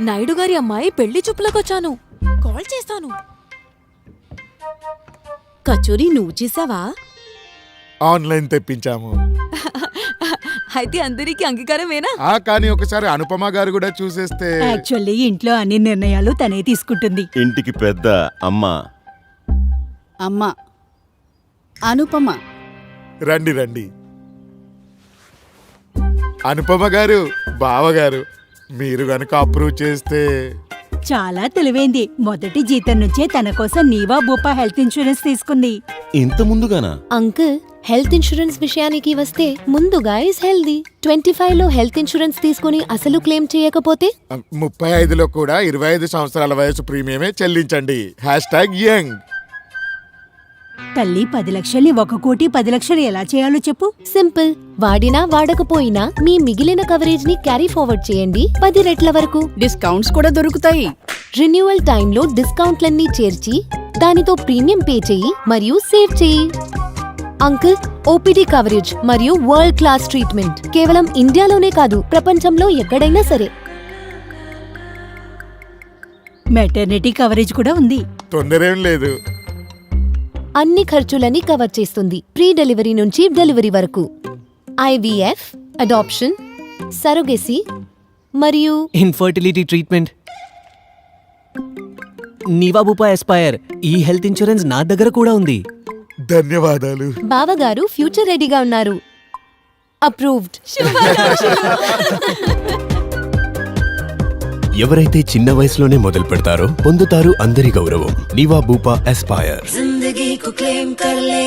నాయుడు గారి అమ్మాయి పెళ్లి చూపులకొచ్చాను. కాల్ చేస్తాను. కచోరీ నువ్వు చేసావా? ఆన్లైన్ తెప్పించాము. అయితే అందరికీ అంగీకారమేనా? కానీ ఒకసారి అనుపమ గారు కూడా చూసేస్తే. యాక్చువల్లీ ఇంట్లో అన్ని నిర్ణయాలు తనే తీసుకుంటుంది. ఇంటికి పెద్ద అమ్మ. అనుపమ. రండి రండి. అనుపమ గారు, బావగారు, మీరు గనుక అప్రూవ్ చేస్తే. చాలా తెలివైంది. మొదటి జీతం నుంచే తన కోసం నీవా భూపా హెల్త్ ఇన్సూరెన్స్ తీసుకుంది. ఇంత ముందుగానా? అంకుల్, హెల్త్ ఇన్సూరెన్స్ విషయానికి వస్తే ముందుగా ఇస్ హెల్దీ. 25లో హెల్త్ ఇన్సూరెన్స్ తీసుకుని అసలు క్లెయిమ్ చేయకపోతే 35లో కూడా 25 సంవత్సరాల వయసు ప్రీమియమే చెల్లించండి. #యంగ్. తల్లి 10 లక్షల్ని 1,10 లక్షలు ఎలా చేయాలో చెప్పు. సింపుల్. వాడినా వాడకపోయినా మీ మిగిలిన కవరేజ్ ని క్యారీ ఫార్వర్డ్ చేయండి 10 రెట్ల వరకు. డిస్కౌంట్స్ కూడా దొరుకుతాయి. రిన్యూవల్ టైంలో డిస్కౌంట్లన్నీ చేర్చి దానితో ప్రీమియం పే చెయ్యి మరియు సేవ్ చెయ్యి. అంకుల్, ఓపీడీ కవరేజ్ మరియు వరల్డ్ క్లాస్ ట్రీట్మెంట్ కేవలం ఇండియాలోనే కాదు, ప్రపంచంలో ఎక్కడైనా సరే. మెటర్నిటీ కవరేజ్ కూడా ఉంది. తొందరేం లేదు. అన్ని ఖర్చులని కవర్ చేస్తుంది, ప్రీ డెలివరీ నుంచి డెలివరీ వరకు. IVF, అడాప్షన్, సరోగెసీ మరియు ఇన్ఫర్టిలిటీ ట్రీట్మెంట్. నీవా భూపా ఎస్పైర్ ఈ హెల్త్ ఇన్సూరెన్స్ నా దగ్గర కూడా ఉంది. ధన్యవాదాలు. బావగారు ఫ్యూచర్ రెడీగా ఉన్నారు. అప్రూవ్డ్. ఎవరైతే చిన్న వయసులోనే మొదలు పెడతారో పొందుతారు అందరి గౌరవం. నీవా భూపా ఎస్పైర్. जिंदगी को क्लेम कर ले.